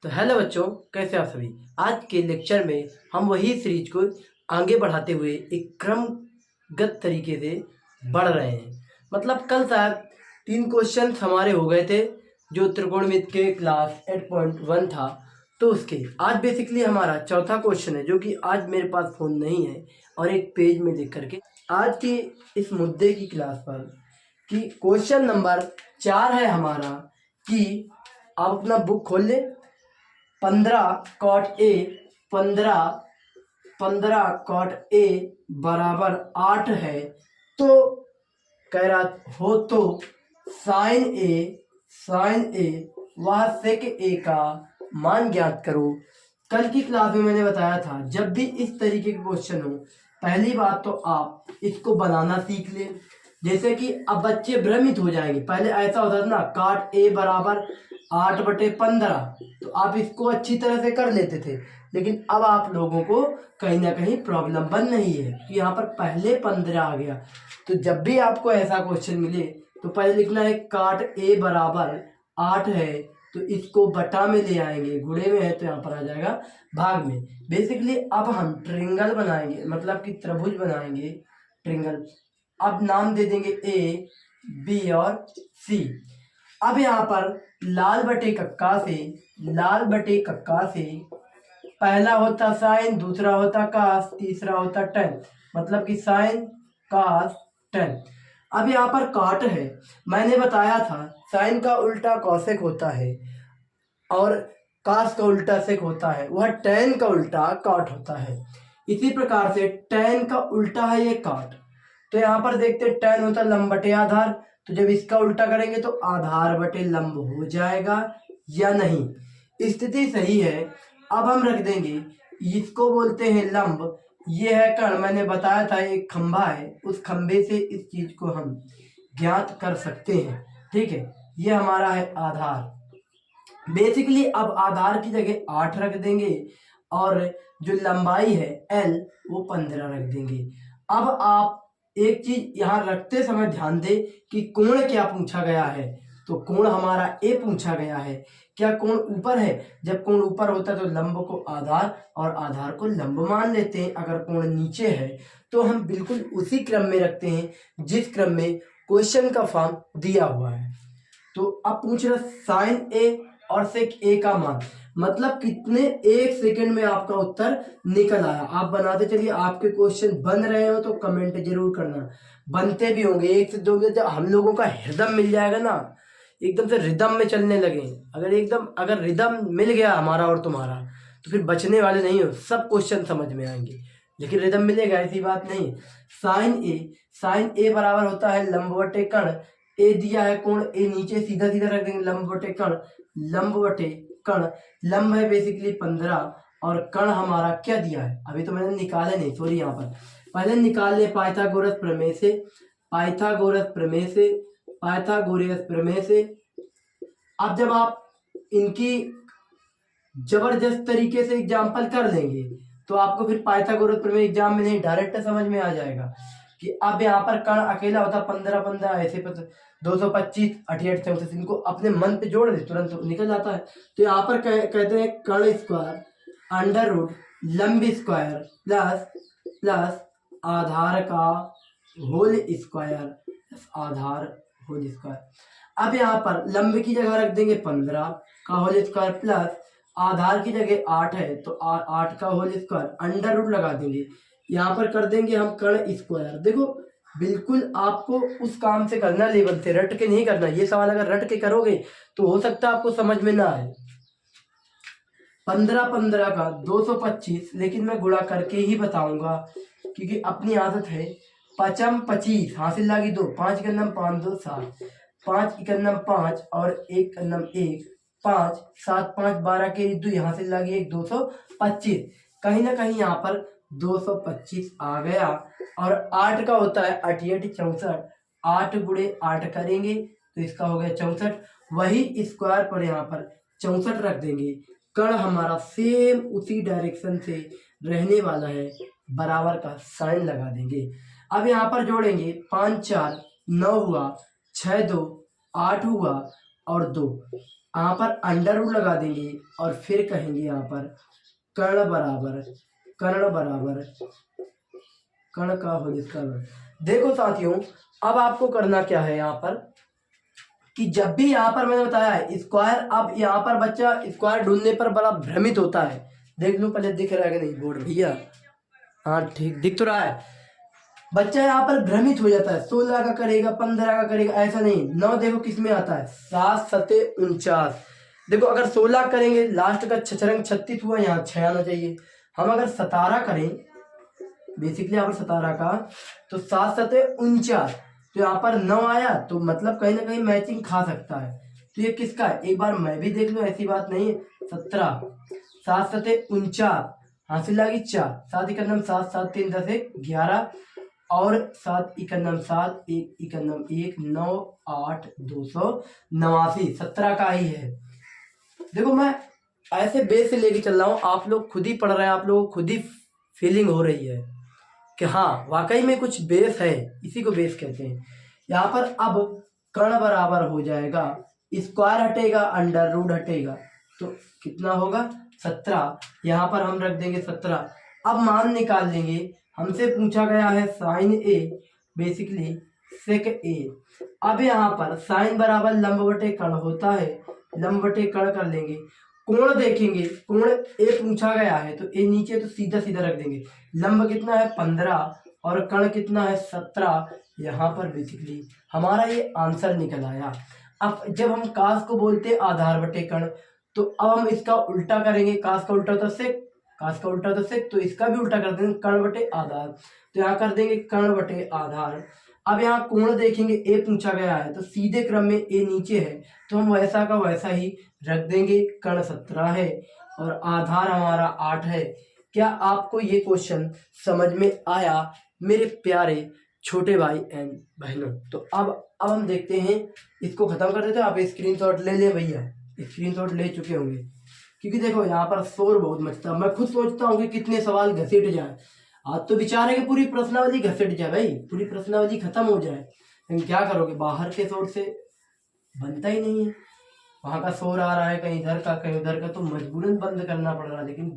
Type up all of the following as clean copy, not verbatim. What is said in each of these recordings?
तो हेलो बच्चों, कैसे आप सभी। आज के लेक्चर में हम वही सीरीज को आगे बढ़ाते हुए एक क्रमगत तरीके से बढ़ रहे हैं। मतलब कल शायद 3 क्वेश्चन हमारे हो गए थे जो त्रिकोणमिति के क्लास 8.1 था। तो उसके आज बेसिकली हमारा चौथा क्वेश्चन है जो कि आज मेरे पास फ़ोन नहीं है और एक पेज में लिख करके आज की इस मुद्दे की क्लास पर कि क्वेश्चन नंबर 4 है हमारा कि आप अपना बुक खोल लें। 15 कॉट ए बराबर 8 है। तो कह रहा हो तो साइन ए वह सेक ए का मान ज्ञात करो। कल की क्लास में मैंने बताया था जब भी इस तरीके के क्वेश्चन हो पहली बात तो आप इसको बनाना सीख लें। जैसे कि अब बच्चे भ्रमित हो जाएंगे। पहले ऐसा होता था ना, काट ए बराबर 8/15, तो आप इसको अच्छी तरह से कर लेते थे। लेकिन अब आप लोगों को कहीं ना कहीं प्रॉब्लम बन रही है कि यहाँ पर पहले 15 आ गया। तो जब भी आपको ऐसा क्वेश्चन मिले तो पहले लिखना है काट ए बराबर 8 है, तो इसको बटा में ले आएंगे, गुणे में है तो यहाँ पर आ जाएगा भाग में। बेसिकली अब हम ट्रिंगल बनाएंगे, मतलब कि त्रिभुज बनाएंगे ट्रिंगल। अब नाम दे देंगे ए, बी और सी। अब यहाँ पर लाल बटे कक्का से पहला होता साइन, दूसरा होता कास, तीसरा होता टेन, मतलब कि साइन कास टेन। अब यहाँ पर काट है, मैंने बताया था साइन का उल्टा कॉसेक होता है और कास का उल्टा सेक होता है, वह टेन का उल्टा काट होता है। इसी प्रकार से टेन का उल्टा है ये काट। तो यहाँ पर देखते टेन होता लंब बटे आधार, तो जब इसका उल्टा करेंगे तो आधार बटे लंब हो जाएगा या नहीं। स्थिति सही है। अब हम रख देंगे, इसको बोलते हैं लंब, ये है कर्ण। मैंने बताया था एक खंभा है, उस खंभे से इस चीज को हम ज्ञात कर सकते हैं। ठीक है, ये हमारा है आधार। बेसिकली अब आधार की जगह 8 रख देंगे और जो लंबाई है L वो 15 रख देंगे। अब आप एक चीज यहाँ रखते समय ध्यान दें कि कोण क्या पूछा गया है। तो कोण हमारा A पूछा गया है। क्या कोण ऊपर है? जब कोण ऊपर होता है तो लंब को आधार और आधार को लंब मान लेते हैं। अगर कोण नीचे है तो हम बिल्कुल उसी क्रम में रखते हैं जिस क्रम में क्वेश्चन का फॉर्म दिया हुआ है। तो अब पूछ रहा साइन ए और सेक ए का मान, मतलब कितने 1 सेकंड में आपका उत्तर निकल आया। आप बनाते चलिए, आपके क्वेश्चन बन रहे हो तो कमेंट जरूर करना। बनते भी होंगे 1 से 2, जब हम लोगों का रिदम मिल जाएगा ना, एकदम से रिदम में चलने लगे। अगर रिदम मिल गया हमारा और तुम्हारा तो फिर बचने वाले नहीं हो, सब क्वेश्चन समझ में आएंगे। लेकिन रिदम मिलेगा ऐसी बात नहीं। साइन ए बराबर होता है लंब बटे कर्ण। ए दिया है कोण ए, नीचे सीधा सीधा रख देंगे लंब बटे कर्ण। लंब है बेसिकली 15 और कर्ण हमारा क्या दिया है, अभी तो मैंने निकाले नहीं, सॉरी। यहाँ पर पहले निकाल ले पाइथागोरस प्रमेय से। अब जब आप इनकी जबरदस्त तरीके से एग्जाम्पल कर लेंगे तो आपको फिर पाइथागोरस प्रमेय एग्जाम में नहीं, डायरेक्ट समझ में आ जाएगा कि अब यहाँ पर कर्ण अकेला होता 15 ऐसे 225 88 34, इनको अपने मन पे जोड़ दे तुरंत निकल जाता है। तो यहाँ पर कहते हैं कर्ण स्क्वायर अंडर रूट लंब स्क्वायर प्लस आधार का होल स्क्वायर। अब यहाँ पर लंब की जगह रख देंगे 15 का होल स्क्वायर प्लस आधार की जगह 8 है तो 8 का होल स्क्वायर, अंडर रूट लगा देंगे। यहाँ पर कर देंगे हम कर्ण स्क्वायर। देखो बिल्कुल आपको उस काम से करना, लेवल से रट के नहीं करना। ये सवाल अगर रट के करोगे तो हो सकता है आपको समझ में ना आए। 15 का 225, लेकिन मैं गुणा करके ही बताऊंगा क्योंकि अपनी आदत है। 5 25 हासिल लागी 2, 5 के नम 5 2 7, 5 के नम 5 और 1 के नम 1, 5 7 5 12 के 2 हासिल लागी 1, 225। कहीं ना कहीं यहाँ पर 225 आ गया और 8 का होता है 88 64, 8 गुणे 8 करेंगे तो इसका हो गया 64। वही स्क्वायर पर यहाँ पर 64 रख देंगे। कर्ण हमारा सेम उसी डायरेक्शन से रहने वाला है, बराबर का साइन लगा देंगे। अब यहाँ पर जोड़ेंगे 5 4 9 हुआ, 6 2 8 हुआ और 2। यहाँ पर अंडर रूट लगा देंगे और फिर कहेंगे यहाँ पर कर्ण बराबर कर्ण का होल स्क्वायर। देखो साथियों, अब आपको करना क्या है यहाँ पर कि जब भी यहाँ पर मैंने बताया है स्क्वायर, अब यहाँ पर बच्चा स्क्वायर ढूंढने पर बड़ा भ्रमित होता है। देख लो पहले दिख रहा है कि नहीं बोर्ड भैया? हाँ ठीक दिख तो रहा है। बच्चा यहाँ पर भ्रमित हो जाता है, 16 का करेगा 15 का करेगा, ऐसा नहीं। 9 देखो किस में आता है, 7 सते 49। देखो अगर 16 करेंगे लास्ट का छछरंग 36 हुआ, यहाँ 6 आना चाहिए। हम अगर 17 करें बेसिकली यहाँ पर 17 का, तो 7 सते 49, तो यहाँ पर 9 आया, तो मतलब कहीं ना कहीं मैचिंग खा सकता है। तो ये किसका है एक बार मैं भी देख लूँ, ऐसी बात नहीं है। 17 7 सते 49 हासिल लगी 4, 7 इकन्नम 7 7 3 10 1 11 और 7 इकन्नम 7 1 इकन्नम 1 9 8 289, 17 का ही है। देखो मैं ऐसे बेस से लेके चल रहा हूँ, आप लोग खुद ही पढ़ रहे हैं, आप लोगों को खुद ही फीलिंग हो रही है कि हाँ वाकई में कुछ बेस है, इसी को बेस कहते हैं। यहाँ पर अब कर्ण बराबर हो जाएगा, स्क्वायर हटेगा अंडर रूट हटेगा, तो कितना होगा 17। यहाँ पर हम रख देंगे 17। अब मान निकाल लेंगे, हमसे पूछा गया है साइन ए बेसिकली सेक ए। अब यहाँ पर साइन बराबर लंब बटे कर्ण होता है, लंब बटे कर्ण कर लेंगे। कोण देखेंगे, कोण ए पूछा गया है तो ए नीचे तो सीधा सीधा रख देंगे। लंब कितना है 15 और कर्ण कितना है 17। यहाँ पर बेसिकली हमारा ये आंसर निकल आया। अब जब हम कास को बोलते आधार बटे कर्ण, तो अब हम इसका उल्टा करेंगे। कास का उल्टा होता सेक, कास का उल्टा होता सेक, तो इसका भी उल्टा कर देंगे कर्ण बटे आधार, तो यहाँ कर देंगे कर्ण बटे आधार। अब यहाँ कोण देखेंगे, ए पूछा गया है तो सीधे क्रम में ए नीचे है, तो हम वैसा का वैसा ही रख देंगे। कर्ण 17 है और आधार हमारा 8 है। क्या आपको ये क्वेश्चन समझ में आया मेरे प्यारे छोटे भाई एंड बहनों? तो अब हम देखते हैं, इसको खत्म कर देते हैं। आप स्क्रीनशॉट ले ले भैया, स्क्रीनशॉट ले चुके होंगे, क्योंकि देखो यहाँ पर शोर बहुत मचता है। मैं खुद सोचता हूँ कि कितने सवाल घसीट जाए। आज तो विचार है कि पूरी प्रश्नावली घसीट जाए भाई, पूरी प्रश्नावली खत्म हो जाए, लेकिन क्या करोगे, बाहर के शोर से बनता ही नहीं है। वहां का शोर आ रहा है कहीं इधर का कहीं उधर का, तो मजबूरन बंद करना पड़ रहा है। लेकिन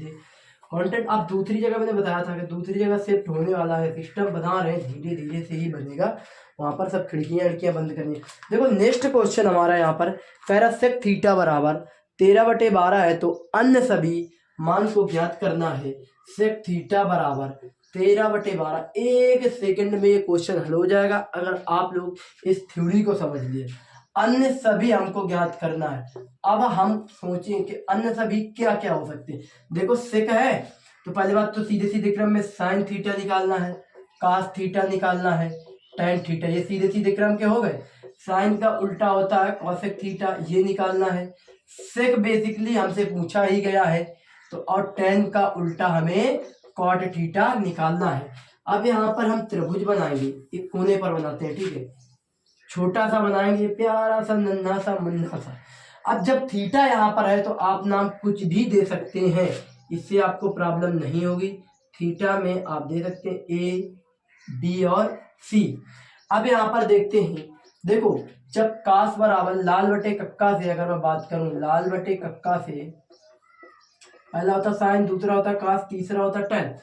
कंटेंट आप दूसरी जगह, मैंने बताया था कि दूसरी जगह शिफ्ट होने वाला है, सिस्टम बना रहे हैं, धीरे धीरे से ही बनेगा। वहां पर सब खिड़कियां बंद करनी है। देखो नेक्स्ट क्वेश्चन हमारा यहाँ पर कह रहा सेक थीटा बराबर 13/12 है, तो अन्य सभी मान को ज्ञात करना है। सेक थीटा बराबर 13/12, 1 सेकंड में ये क्वेश्चन हल हो जाएगा अगर आप लोग इस थ्योरी को समझ लिए। अन्य सभी हमको ज्ञात करना है। अब हम सोचें कि अन्य सभी क्या क्या हो सकते हैं। देखो सेक है तो पहली बात तो सीधे सीधे क्रम में साइन थीटा निकालना है, कास थीटा निकालना है, टेन थीटा, ये सीधे सीधे क्रम के हो गए। साइन का उल्टा होता है कॉसेक थीटा, ये निकालना है। सेक बेसिकली हमसे पूछा ही गया है, तो और टेन का उल्टा हमें कॉट थीटा निकालना है। अब यहाँ पर हम त्रिभुज बनाएंगे, एक कोने पर बनाते हैं, ठीक है, छोटा सा बनाएंगे, प्यारा सा नन्हा सा मुन्ना सा। अब जब थीटा यहाँ पर है तो आप नाम कुछ भी दे सकते हैं, इससे आपको प्रॉब्लम नहीं होगी। थीटा में आप दे सकते हैं ए बी और सी। अब यहाँ पर देखते हैं, देखो जब कास बराबर लाल बटे कक्का से, अगर मैं बात करूं लाल बटे कक्का से, पहला होता साइन, दूसरा होता कास, तीसरा होता टेन।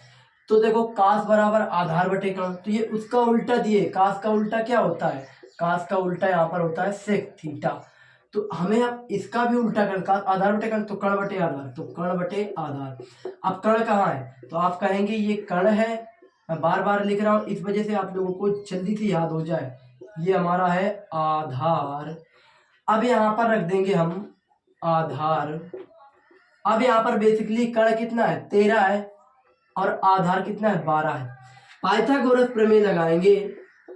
तो देखो कास बराबर आधार बटे कर्ण, तो ये उसका उल्टा दिए। कास का उल्टा क्या होता है, कास का उल्टा यहाँ पर होता है सेक थीटा, तो हमें अब इसका भी उल्टा कर्ण, कास आधार बटे कर्ण, तो कर्ण बटे आधार, तो कर्ण बटे आधार। अब कर्ण कहाँ है, तो आप कहेंगे ये कर्ण है। मैं बार बार लिख रहा हूँ इस वजह से आप लोगों को जल्दी से याद हो जाए। ये हमारा है आधार। अब यहाँ पर रख देंगे हम आधार। अब यहाँ पर बेसिकली कर्ण कितना है 13 है और आधार कितना है 12 है। पाइथागोरस प्रमेय लगाएंगे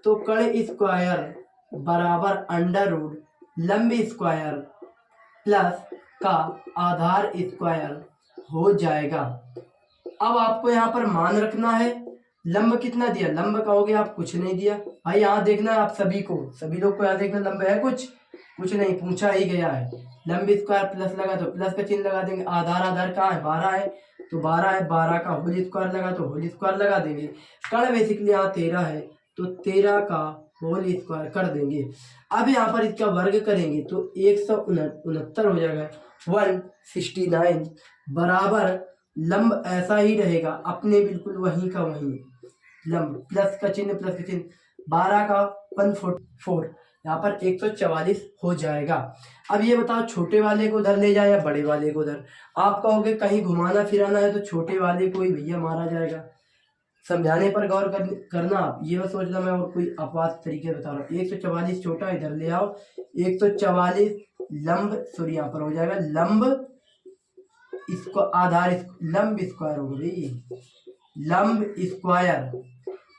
तो कर्ण स्क्वायर बराबर अंडर रूट लंब स्क्वायर प्लस का आधार स्क्वायर हो जाएगा। अब आपको यहाँ पर मान रखना है, लंब कितना दिया, लंब कहोगे आप कुछ नहीं दिया भाई। यहाँ देखना है आप सभी को, सभी लोग को यहाँ देखना, लंब है कुछ नहीं, पूछा ही गया है। लंब स्क्वायर प्लस लगा तो प्लस का चिन्ह लगा देंगे। आधार आधार कहाँ है 12 है, तो 12 है, 12 का होल स्क्वायर लगा तो होल स्क्वायर लगा देंगे। कर्ण बेसिकली यहाँ 13 है, तो 13 का होल स्क्वायर कर देंगे। अब यहाँ पर इसका वर्ग करेंगे तो 169 हो जाएगा, 169 बराबर लंब ऐसा ही रहेगा अपने बिल्कुल वहीं का वहीं, लंब प्लस का चिन्ह 12 का 144, यहाँ पर 144 हो जाएगा। अब ये बताओ छोटे वाले को उधर ले जाए या बड़े वाले को उधर। आप कहोगे कहीं घुमाना फिराना है तो छोटे वाले को ही भैया मारा जाएगा। समझाने पर गौर करना आप, ये मत सोचना मैं और कोई अपवाद तरीके बता रहा हूँ। 144 छोटा इधर ले आओ, 144 लंब सॉरी यहाँ पर हो जाएगा लंब इसको आधार लंब स्क्वायर होगा भाई, लंब स्क्वायर।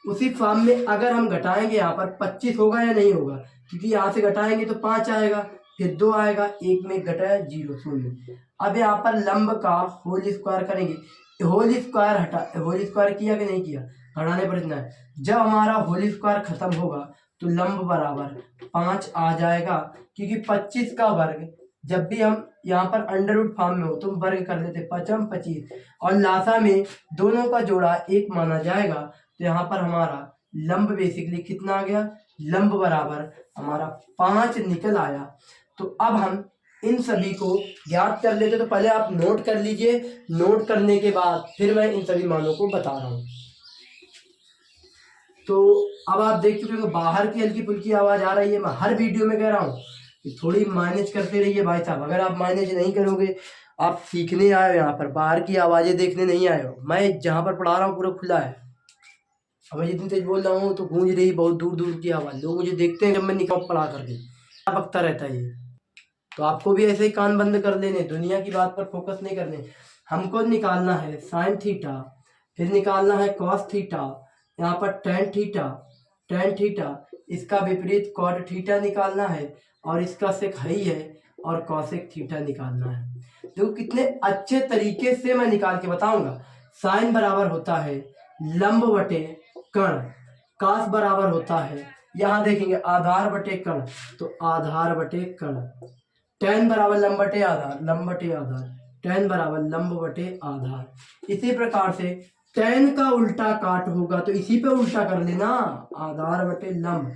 उसी फॉर्म में अगर हम घटाएंगे यहाँ पर 25 होगा या नहीं होगा, क्योंकि यहाँ से घटाएंगे तो 5 आएगा, फिर 2 आएगा, 1 में घटाया 0 0। अब यहाँ पर लंब का होल स्क्वायर करेंगे, होल स्क्वायर हटा, होल स्क्वायर किया कि नहीं किया, घटाने पर इतना है। जब हमारा होल स्क्वायर खत्म होगा तो लंब बराबर 5 आ जाएगा, क्योंकि 25 का वर्ग जब भी हम यहाँ पर अंडर रूट फॉर्म में हो तो वर्ग कर लेते 5 25 और लासा में दोनों का जोड़ा 1 माना जाएगा। तो यहाँ पर हमारा लंब बेसिकली कितना आ गया, लंब बराबर हमारा 5 निकल आया। तो अब हम इन सभी को ज्ञात कर लेते। तो पहले आप नोट कर लीजिए, नोट करने के बाद फिर मैं इन सभी मानों को बता रहा हूँ। तो अब आप देख चुके हो बाहर की हल्की फुल्की आवाज आ रही है, मैं हर वीडियो में कह रहा हूँ कि थोड़ी मैनेज करते रहिए भाई साहब। अगर आप मैनेज नहीं करोगे, आप सीखने आए हो यहाँ पर, बाहर की आवाजें देखने नहीं आए हो। मैं जहाँ पर पढ़ा रहा हूँ पूरा खुला है, अब मैं जितनी तेज बोल रहा हूँ तो गूंज रही बहुत दूर दूर की आवाज, लोग मुझे देखते हैं जब मैं निकाल पढ़ा करके, बकता रहता है ये। तो आपको भी ऐसे ही कान बंद कर लेने, दुनिया की बात पर फोकस नहीं करने। हमको निकालना है साइन थीटा, फिर निकालना है कॉस थीटा, यहाँ पर टेन थीटा, टेन थीटा, इसका विपरीत कॉट थीटा निकालना है, और इसका सेक ही है, और कॉसेक थीटा निकालना है। देखो कितने अच्छे तरीके से मैं निकाल के बताऊंगा। साइन बराबर होता है लंब बटे कर्ण, कास बराबर होता है, यहाँ देखेंगे आधार बटे कर्ण, तो आधार बटे कर्ण। टेन बराबर लंब बटे आधार, लंब बटे आधार, टेन बराबर लंब बटे आधार। इसी प्रकार से टेन का उल्टा काट होगा तो इसी पे उल्टा कर लेना, आधार बटे लंब।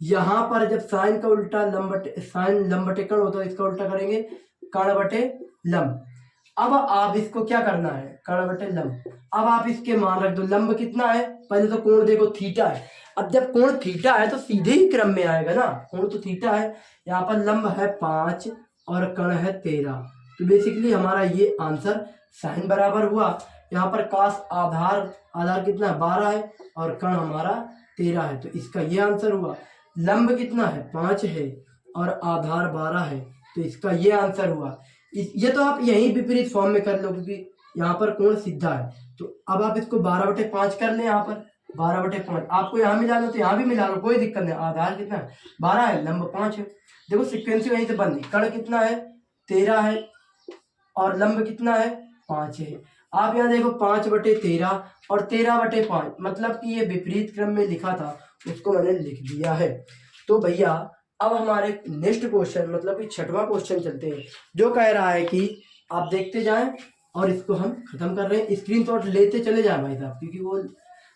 यहाँ पर जब साइन का उल्टा लंब बटे, साइन लंब बटे कर्ण होता है, इसका उल्टा करेंगे कर्ण बटे लंब। अब आप इसको क्या करना है, कर्ण बटे लंब। अब आप इसके मान रख दो, लंब कितना है, पहले तो कोण देखो थीटा है। अब जब कोण थीटा है तो सीधे ही क्रम में आएगा ना, कोण तो थीटा है। यहाँ पर लंब है 5 और कर्ण है 13, तो बेसिकली हमारा ये आंसर साइन बराबर हुआ। यहाँ पर कास आधार, आधार कितना 12 है और कर्ण हमारा 13 है, तो इसका ये आंसर हुआ। लंब कितना है 5 है और आधार 12 है, तो इसका ये आंसर हुआ। ये तो आप यही विपरीत फॉर्म में कर लो, क्योंकि यहाँ पर कोण सीधा है। तो अब आप इसको 12/5 कर लें, यहाँ पर 12/5 आपको यहाँ मिला लो तो यहाँ भी मिला लो, कोई दिक्कत नहीं। आधार कितना है 12 है, लंब 5 है, देखो सिक्वेंस वहीं से बन गई। कर्ण कितना है 13 है और लंब कितना है 5 है। आप यहाँ देखो 5/13 और 13/5, मतलब कि ये विपरीत क्रम में लिखा था, उसको मैंने लिख दिया है। तो भैया अब हमारे नेक्स्ट क्वेश्चन मतलब कि 6वां क्वेश्चन चलते हैं, जो कह रहा है कि आप देखते जाएं और इसको हम खत्म कर रहे हैं। स्क्रीनशॉट लेते चले जाएं भाई साहब, क्योंकि वो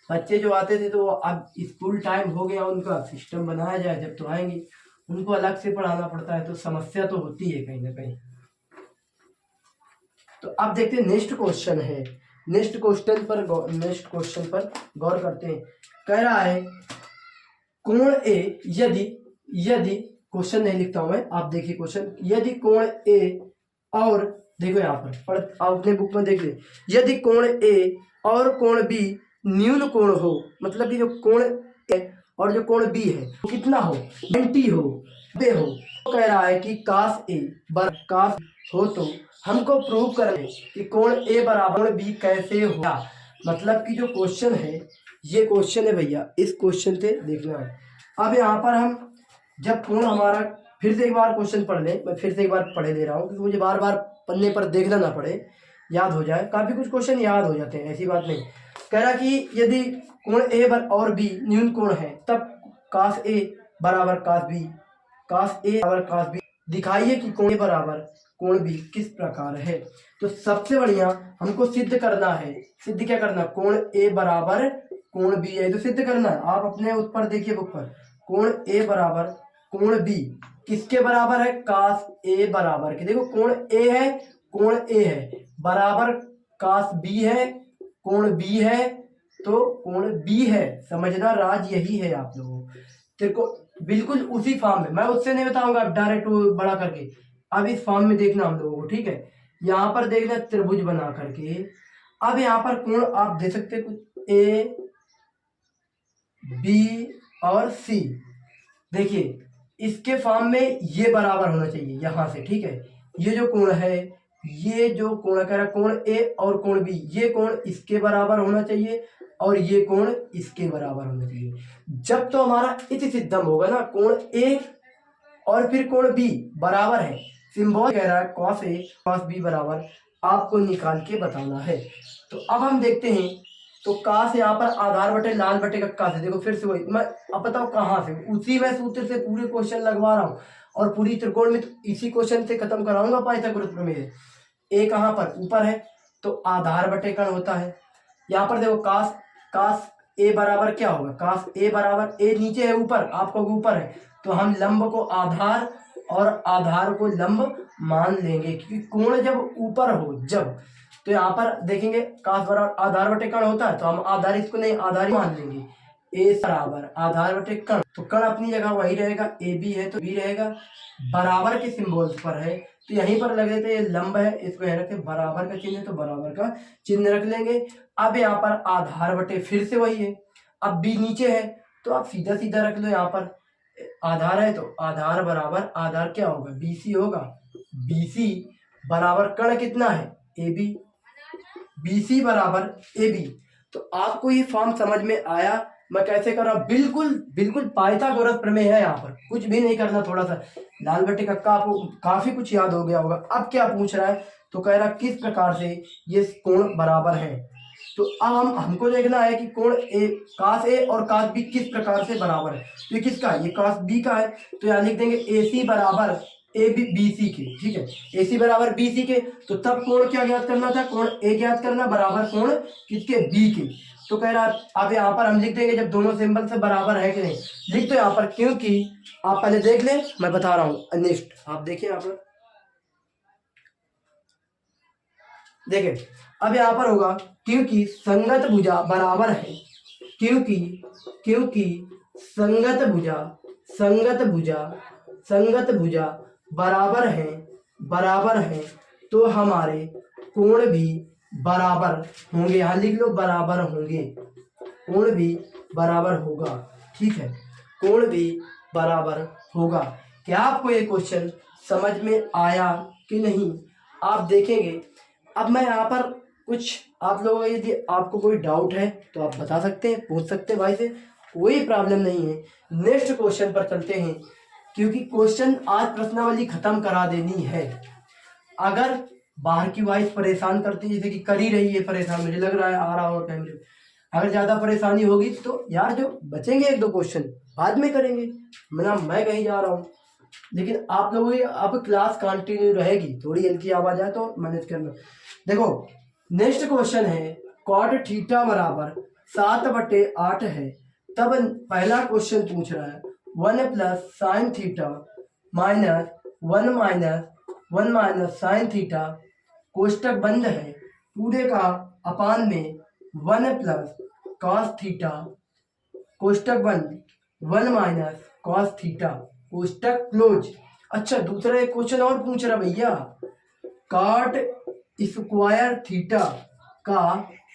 बच्चे जो आते थे तो अब स्कूल टाइम हो गया, उनका सिस्टम बनाया जाए, जब तो आएंगे उनको अलग से पढ़ाना पड़ता है, तो समस्या तो होती है कहीं ना कहीं। तो अब देखते हैं नेक्स्ट क्वेश्चन है, नेक्स्ट क्वेश्चन पर गौर करते हैं। कह रहा है कोण ए, यदि क्वेश्चन नहीं लिखता हूं मैं, आप देखिए क्वेश्चन, यदि कोण ए और देखो यहाँ पर आप अपने बुक में देख ले, यदि कोण ए और कोण बी न्यून कोण हो, मतलब कि जो कोण ए और जो कोण बी है वो कितना हो, 90 हो, 90 हो। तो कह रहा है कि कास ए बराबर कास हो, तो हमको प्रूव करना है कि कोण ए बराबर बी कैसे होगा। मतलब कि जो क्वेश्चन है ये क्वेश्चन है भैया, इस क्वेश्चन से देखना है। अब यहाँ पर हम जब कोण हमारा, फिर से एक बार क्वेश्चन पढ़ ले, मैं फिर से एक बार पढ़े दे रहा हूँ क्योंकि मुझे बार बार पन्ने पर देखना ना पड़े, याद हो जाए। काफी कुछ क्वेश्चन याद हो जाते हैं, ऐसी बात नहीं। कह रहा कि यदि कोण ए और बी न्यून कोण है, तब कास ए बराबर कास बी, कास ए बराबर कास बी दिखाइए कि कोण ए बराबर कोण बी किस प्रकार है। तो सबसे बढ़िया हमको सिद्ध करना है, सिद्ध क्या करना, कोण ए बराबर कोण बी है, तो सिद्ध करना है। आप अपने उस पर देखिए बुक पर, कोण ए बराबर कोण बी किसके बराबर है, कास ए बराबर के, देखो कोण ए है, कोण ए है बराबर कास बी है, कोण बी है तो कोण बी है। समझना राज यही है आप लोगों तेरे को, बिल्कुल उसी फॉर्म में, मैं उससे नहीं बताऊंगा डायरेक्ट बड़ा करके, अब इस फॉर्म में देखना हम लोगों को, ठीक है। यहाँ पर देखना त्रिभुज बना करके, अब यहाँ पर कोण आप दे सकते हैं कुछ ए बी और सी, देखिए इसके फॉर्म में ये बराबर होना चाहिए यहाँ से, ठीक है। ये जो कोण है, ये जो कोण कह रहा है कोण ए और कोण बी, ये कोण इसके बराबर होना चाहिए और ये कोण इसके बराबर होना चाहिए। जब तो हमारा इति सिद्धम होगा ना, कोण ए और फिर कोण बी बराबर है, सिंबल कह रहा है कॉस ए कॉस बी बराबर, आपको निकाल के बताना है। तो अब हम देखते हैं, तो काश यहाँ पर आधार बटे लाल बटे कक्का से, देखो फिर से वही मैं, अब बताओ कहाँ से, उसी मैं सूत्र से पूरे क्वेश्चन लगवा रहा हूँ और पूरी त्रिकोण में तो इसी क्वेश्चन से खत्म कराऊंगा पाइथागोरस प्रमेय। ए कहाँ पर ऊपर है तो आधार बटे कण होता है। यहाँ पर देखो काश काश ए बराबर क्या होगा, काश ए बराबर, ए नीचे है ऊपर, आपको ऊपर है तो हम लंब को आधार और आधार को लंब मान लेंगे, क्योंकि कोण जब ऊपर हो जब, तो यहाँ पर देखेंगे काश बराबर आधार बटे कण होता है तो हम आधार इसको नहीं आधार ही मान लेंगे, ए बराबर आधार बटे कण, तो कण अपनी जगह वही रहेगा, ए बी है तो बी रहेगा, बराबर के सिंबल्स पर है तो यहीं पर लग देते हैं लंब है, इसको यहाँ रखते बराबर का चिन्ह है तो बराबर का चिन्ह रख लेंगे। अब यहाँ पर आधार बटे फिर से वही है, अब बी नीचे है तो आप सीधा सीधा रख लो, यहाँ पर आधार है तो आधार बराबर आधार क्या होगा BC होगा, BC बराबर कण कितना है AB, BC बराबर AB। तो आपको ये फॉर्म समझ में आया मैं कैसे कर रहा हूँ, बिल्कुल बिल्कुल पाइथागोरस प्रमेय है, यहाँ पर कुछ भी नहीं करना, थोड़ा सा लाल बटे कक्का आपको काफी कुछ याद हो गया होगा। अब क्या पूछ रहा है, तो कह रहा किस प्रकार से ये कोण बराबर है, तो अब हमको देखना है कि कोण ए काश ए और काश बी किस प्रकार से बराबर है, तो ये किसका है, ये काश बी का है, तो यहाँ लिख देंगे AC बराबर ए बी बी सी के, ठीक है, AC बराबर BC के, तो तब कोण क्या ज्ञात करना था, कोण ए ज्ञात करना बराबर कोण किसके B के, तो कह रहा अब यहाँ पर हम लिख देंगे जब दोनों सिंबल से बराबर है कि नहीं, लिख दो यहाँ पर, क्योंकि आप पहले देख लें मैं बता रहा हूँ नेक्स्ट, आप देखिए यहाँ पर देखिए, अब यहाँ पर होगा क्योंकि संगत भुजा बराबर है, क्योंकि क्योंकि संगत भुजा संगत भुजा संगत भुजा बराबर है तो हमारे कोण भी बराबर होंगे, यहाँ लिख लो बराबर होंगे, कोण भी बराबर होगा, ठीक है, कोण भी बराबर होगा। क्या आपको ये क्वेश्चन समझ में आया कि नहीं, आप देखेंगे। अब मैं यहाँ पर कुछ आप लोगों को यदि आपको कोई डाउट है तो आप बता सकते हैं, पूछ सकते हैं भाई से, कोई प्रॉब्लम नहीं है। नेक्स्ट क्वेश्चन पर चलते हैं, क्योंकि क्वेश्चन आज प्रश्नावली खत्म करा देनी है। अगर बाहर की वॉइस परेशान करती है, जैसे कि कर ही रही है परेशान, मुझे लग रहा है आ रहा होगा कैमरे, अगर ज़्यादा परेशानी होगी तो यार जो बचेंगे एक दो क्वेश्चन बाद में करेंगे, मैं कहीं जा रहा हूँ, लेकिन आप लोगों की अब क्लास कंटिन्यू रहेगी, थोड़ी हल्की आवाज आए तो मैनेज करना। देखो नेक्स्ट क्वेश्चन है, कॉट थीटा बराबर 7/8 है, तब पहला क्वेश्चन पूछ रहा है 1 + sin theta minus 1 minus sine theta, कोष्टक बंद है, पूरे का अपान में 1 + cos थीटा, कोष्टक बंद 1 माइनस cos थीटा, कोष्टक क्लोज। अच्छा दूसरा एक क्वेश्चन और पूछ रहा भैया, कॉट स्क्वायर थीटा का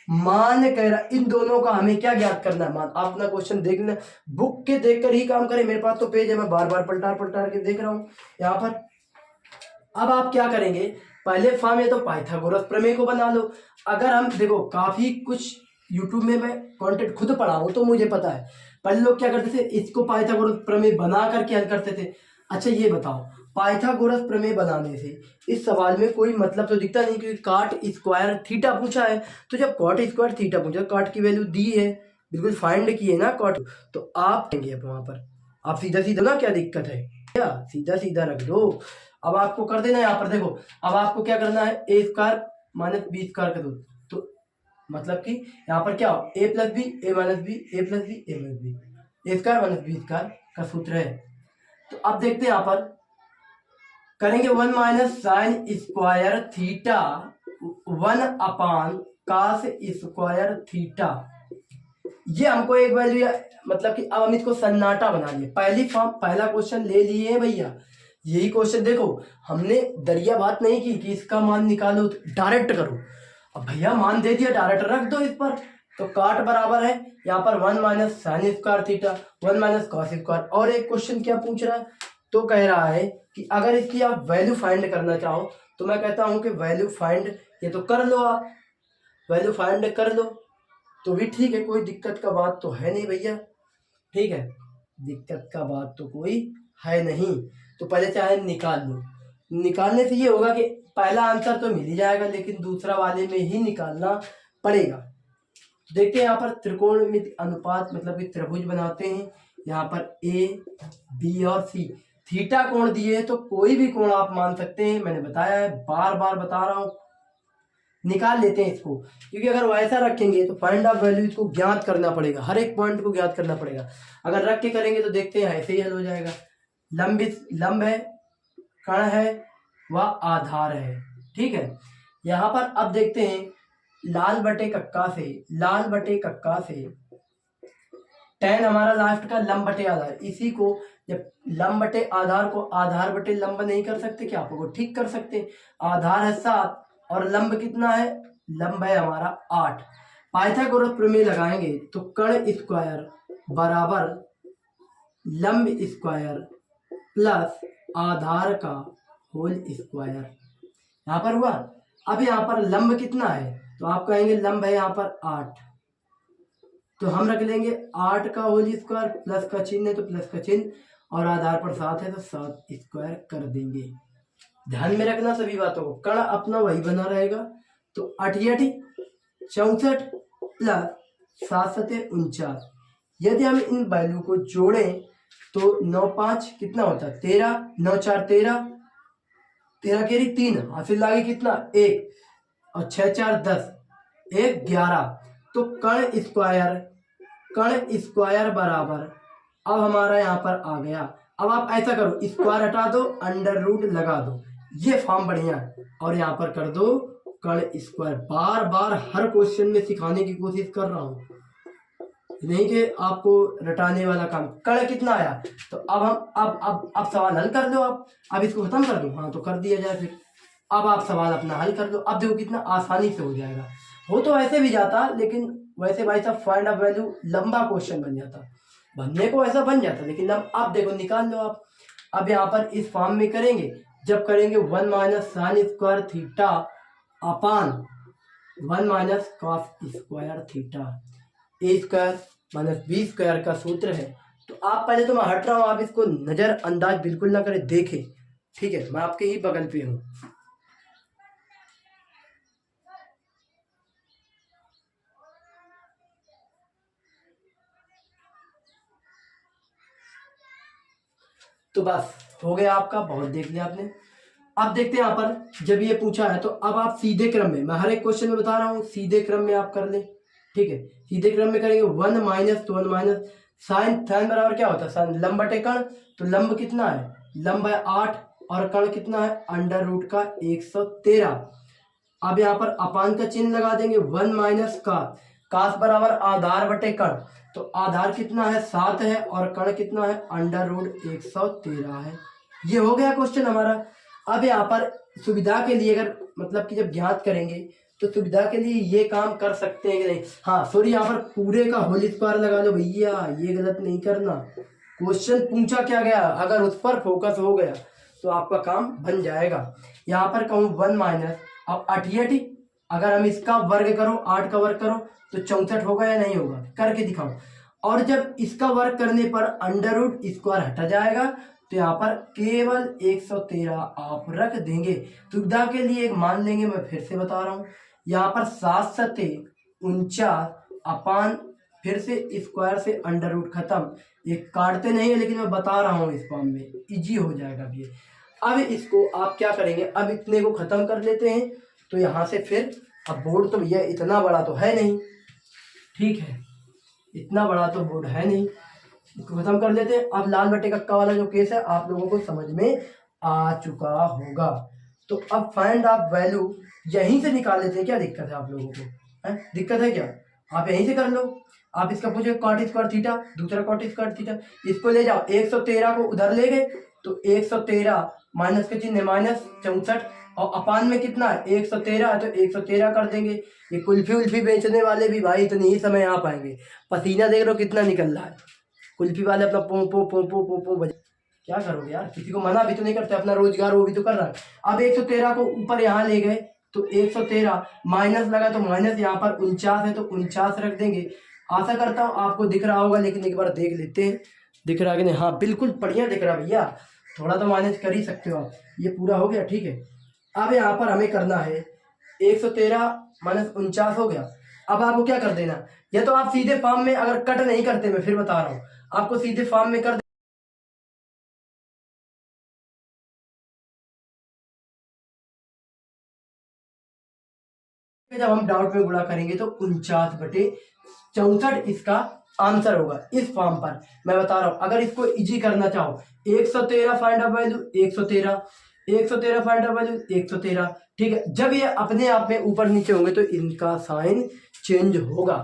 मान कह रहा, इन दोनों का हमें क्या ज्ञात करना है मान। आप अपना क्वेश्चन देख लेना, बुक के देखकर ही काम करें, मेरे पास तो पेज है, मैं बार बार पलटार के देख रहा हूँ यहाँ पर। अब आप क्या करेंगे, पहले फॉर्म है तो पाइथागोरस प्रमेय को बना लो। अगर हम देखो काफी कुछ यूट्यूब में मैं कंटेंट खुद पढ़ा हूँ तो मुझे पता है, पहले लोग क्या करते थे, इसको पाइथागोरस प्रमेय बना करके हल करते थे। अच्छा ये बताओ, पाइथागोरस प्रमेय बनाने से इस सवाल में कोई मतलब तो दिखता नहीं, क्योंकि कॉट स्क्वायर थीटा पूछा है, तो जब कॉट स्क्वायर थीटा पूछा, कॉट की वैल्यू दी है, बिल्कुल फाइंड की है ना कॉट, तो आप देंगे अब वहां पर आप सीधा सीधा ना, क्या दिक्कत है, क्या सीधा सीधा रख दो। अब आपको कर देना यहाँ पर, देखो अब आपको क्या करना है, A² माइनस B² कर दो, तो मतलब कि यहाँ पर क्या हो, A + B A - B A + B A - B, A² - B² का सूत्र है। तो अब देखते हैं यहाँ पर करेंगे 1 माइनस साइन स्क्वायर थीटा 1 अपान कास स्क्वायर थीटा। ये हमको एक वैल्यू मतलब कि अब हम इसको सन्नाटा बना लिए। पहला क्वेश्चन ले लिए हैं भैया। यही क्वेश्चन देखो, हमने दरिया बात नहीं की कि इसका मान निकालो तो डायरेक्ट करो। अब भैया मान दे दिया, डायरेक्ट रख दो इस पर। तो काट बराबर है यहाँ पर 1 minus sine square theta 1 minus cos square. और एक क्वेश्चन क्या पूछ रहा है, तो कह रहा है कि अगर इसकी आप वैल्यू फाइंड करना चाहो तो मैं कहता हूं कि वैल्यू फाइंड ये तो कर लो, आप वैल्यू फाइंड कर लो तो भी ठीक है, कोई दिक्कत का बात तो है नहीं भैया। ठीक है, दिक्कत का बात तो कोई है नहीं। तो पहले चाहे निकाल लो, निकालने से ये होगा कि पहला आंसर तो मिल ही जाएगा लेकिन दूसरा वाले में ही निकालना पड़ेगा। देखते हैं यहाँ पर त्रिकोणमिति अनुपात मतलब कि त्रिभुज बनाते हैं। यहाँ पर ए बी और सी थीटा कोण दिए तो कोई भी कोण आप मान सकते हैं, मैंने बताया है, बार बार बता रहा हूं। निकाल लेते हैं इसको, क्योंकि अगर वैसा रखेंगे तो फाइंड ऑफ वैल्यू इसको ज्ञात करना पड़ेगा, हर एक पॉइंट को ज्ञात करना पड़ेगा। अगर रख के करेंगे तो देखते हैं ऐसे ही हल हो जाएगा। लंब है, कण है व आधार है। ठीक है, यहाँ पर अब देखते हैं लाल बटे कक्का से tan हमारा लास्ट का लंब बटे आधार, इसी को जब लंब बटे आधार को आधार बटे लंब नहीं कर सकते क्या, आपको ठीक कर सकते। आधार है 7 और लंब कितना है, लंब है हमारा 8। पाइथागोरस प्रमेय लगाएंगे तो कण स्क्वायर बराबर लंब स्क्वायर प्लस आधार का होल स्क्वायर, यहाँ पर हुआ। अब यहाँ पर लंब कितना है तो आप कहेंगे लंब है यहाँ पर 8, तो हम रख लेंगे 8 का होल स्क्वायर, प्लस का चिन्ह है तो प्लस का चिन्ह, और आधार पर 7 है तो 7 स्क्वायर कर देंगे। ध्यान में रखना सभी बातों को, कण अपना वही बना रहेगा। तो 8 64 प्लस 7 7 49। यदि हम इन वैल्यू को जोड़ें तो 9 5 कितना होता है 13, 9 4 13, 13 केरी 3, हासिल लागे कितना 1, और 6 4 10, 1 11। तो कण स्क्वायर बराबर अब हमारा यहाँ पर आ गया। अब आप ऐसा करो, स्क्वायर हटा दो, अंडर रूट लगा दो, ये फॉर्म बढ़िया है, और यहाँ पर कर दो कण स्क्वायर। बार बार हर क्वेश्चन में सिखाने की कोशिश कर रहा हूँ, नहीं कि आपको रटाने वाला काम। कण कितना आया तो अब हम अब सवाल हल कर दो आप। अब इसको खत्म कर दो, हाँ तो कर दिया जाए फिर। अब आप सवाल अपना हल कर दो, अब देखो कितना आसानी से हो जाएगा। हो तो ऐसे भी जाता, लेकिन वैसे भाई साहब फाइंड ऑफ वैल्यू लंबा क्वेश्चन बन जाता, बनने को ऐसा बन जाता, लेकिन अब देखो निकाल लो आप। अब यहाँ पर इस फॉर्म में करेंगे, जब करेंगे 1 minus sine square theta upon 1 minus cos square theta, A square minus B square का सूत्र है। तो आप पहले तो मैं हट रहा हूँ, आप इसको नजरअंदाज बिल्कुल ना करें, देखें। ठीक है, मैं आपके ही बगल पे हूँ। तो बस हो गया आपका, बहुत देख लिया आपने। अब देखते हैं यहाँ पर जब ये पूछा है तो अब आप सीधे क्रम में, मैं हर एक क्वेश्चन में बता रहा हूँ सीधे क्रम में आप कर ले। ठीक है, सीधे क्रम में करेंगे 1 माइनस तो 1 माइनस साइन बराबर क्या होता है साइन लंब बटे कण। तो लंब कितना है, लंब है 8 और कण कितना है अंडर रूट का 113। अब यहाँ पर अपान का चिन्ह लगा देंगे, 1 माइनस कास बराबर आधार बटे कण। तो आधार कितना है 7 है और कण कितना है अंडर रूट 113 है। ये हो गया क्वेश्चन हमारा। अब यहाँ पर सुविधा के लिए अगर मतलब कि जब ज्ञात करेंगे तो सुविधा के लिए ये काम कर सकते हैं कि नहीं, हाँ सॉरी, यहाँ पर पूरे का होल स्क्वायर लगा लो भैया, ये गलत नहीं करना। क्वेश्चन पूछा क्या गया, अगर उस पर फोकस हो गया तो आपका काम बन जाएगा। यहाँ पर कहूँ 1 माइनस, अब 8 अगर हम इसका वर्ग करो, 8 का वर्ग करो तो 64 होगा या नहीं होगा, करके दिखाओ। और जब इसका वर्ग करने पर अंडर रूट स्क्वायर हटा जाएगा तो यहाँ पर केवल 113 आप रख देंगे। सुविधा के लिए एक मान लेंगे, मैं फिर से बता रहा हूँ। यहाँ पर 7 7 49 अपान फिर से स्क्वायर से अंडर रूट खत्म, ये काटते नहीं है लेकिन मैं बता रहा हूँ इस फॉर्म में इजी हो जाएगा अब ये। अब इसको आप क्या करेंगे, अब इतने को खत्म कर लेते हैं। तो यहाँ से फिर अब बोर्ड तो भैया इतना बड़ा तो है नहीं, ठीक है, इतना बड़ा तो बोर्ड है नहीं, इसको खत्म कर लेते हैं। अब लाल बटे कक्का वाला जो केस है आप लोगों को समझ में आ चुका होगा। तो अब फाइंड आप वैल्यू यहीं से निकाल लेते हैं। क्या दिक्कत है आप लोगों को? है दिक्कत है क्या? आप यहीं से कर लो। आप इसका पूछे कॉट स्क्वायर थीटा, दूसरा कॉट स्क्वायर थीटा, इसको ले जाओ 113 को उधर ले गए तो 113 माइनस के चिन्ह माइनस 64 और अपान में कितना है 113 है तो 113 कर देंगे। ये कुल्फी उल्फी बेचने वाले भी भाई इतनी ही समय आ पाएंगे। पसीना देख लो कितना निकल रहा है। कुल्फी वाले अपना पो पो पो पो पो पो बज क्या करोगे यार? किसी को मना भी तो नहीं करते, अपना रोजगार वो भी तो कर रहा है। अब 113 को ऊपर यहाँ ले गए तो 113 माइनस लगा तो माइनस, यहाँ पर 49 है तो 49 रख देंगे। आशा करता हूँ आपको दिख रहा होगा, लेकिन एक बार देख लेते हैं दिख रहा है कि नहीं। हाँ बिल्कुल बढ़िया दिख रहा भैया, थोड़ा तो मैनेज कर ही सकते हो आप। ये पूरा हो गया, ठीक है। अब यहाँ पर हमें करना है 113 माइनस 49 हो गया। अब आपको क्या कर देना, या तो आप सीधे फॉर्म में, अगर कट नहीं करते मैं फिर बता रहा हूँ आपको, सीधे फॉर्म में कर जब हम डाउट में गुणा करेंगे तो 49/64 इसका आंसर होगा। इस फॉर्म पर मैं बता रहा हूं, अगर इसको इजी करना चाहो 113 find out value 113, 113 find out value 113, ठीक है। जब ये अपने आप में ऊपर नीचे होंगे तो इनका साइन चेंज होगा।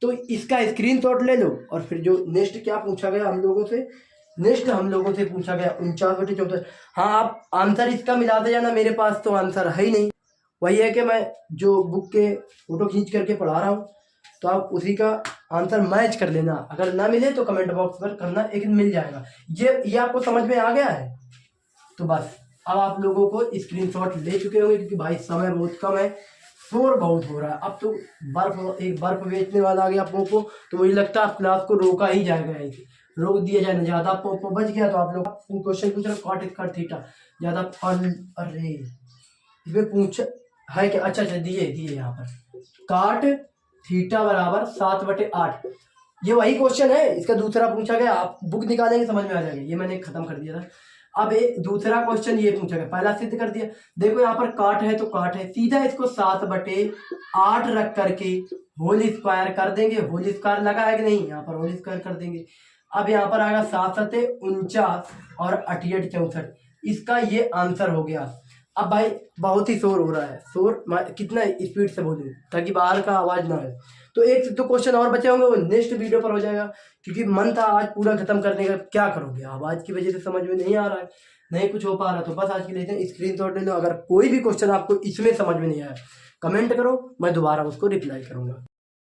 तो इसका स्क्रीनशॉट ले लो और फिर जो नेक्स्ट क्या पूछा गया हम लोगों से, नेक्स्ट हम लोगों से पूछा गया 49/64। हाँ आप आंसर इसका मिलाते जाना, मेरे पास तो आंसर है ही नहीं। वही है कि मैं जो बुक के फोटो खींच करके पढ़ा रहा हूँ, तो आप उसी का आंसर मैच कर लेना। अगर ना मिले तो कमेंट बॉक्स पर करना, एक दिन मिल जाएगा। ये आपको समझ में आ गया है? तो बस अब आप लोगों को स्क्रीनशॉट ले चुके होंगे, क्योंकि भाई समय बहुत कम है, शोर बहुत हो रहा है। अब तो बर्फ बेचने वाला आ गया पोपो, तो मुझे लगता है क्लास को रोका ही जाएगा, ऐसे रोक दिया जाए। ज़्यादा पोपो बच गया तो आप लोग क्वेश्चन पूछ रहे कॉट स्क्वायर थीटा ज़्यादा। अरे इसमें पूछ है क्या? अच्छा दिए यहाँ पर काट थीटा बराबर 7/8। ये वही क्वेश्चन है, इसका दूसरा पूछा गया। आप बुक निकालेंगे समझ में आ जाएगा। ये मैंने खत्म कर दिया था। अब एक दूसरा क्वेश्चन ये पूछा गया, पहला सिद्ध कर दिया। देखो यहाँ पर काट है तो काट है, सीधा इसको 7/8 रख करके होल स्क्वायर कर देंगे। होल स्क्वायर लगा है कि नहीं, यहाँ पर होल स्क्वायर कर देंगे। अब यहाँ पर आएगा 7×7 = 49 और 8×8 = 64। इसका ये आंसर हो गया। अब भाई बहुत ही शोर हो रहा है, शोर कितना स्पीड से बोलूं ताकि बाहर का आवाज ना आए। तो एक तो क्वेश्चन और बचे होंगे, वो नेक्स्ट वीडियो पर हो जाएगा, क्योंकि मन था आज पूरा खत्म करने का। क्या करोगे, आवाज की वजह से समझ में नहीं आ रहा है, नहीं कुछ हो पा रहा। तो बस आज के लिए स्क्रीनशॉट ले लो। अगर कोई भी क्वेश्चन आपको इसमें समझ में नहीं आया कमेंट करो, मैं दोबारा उसको रिप्लाई करूंगा।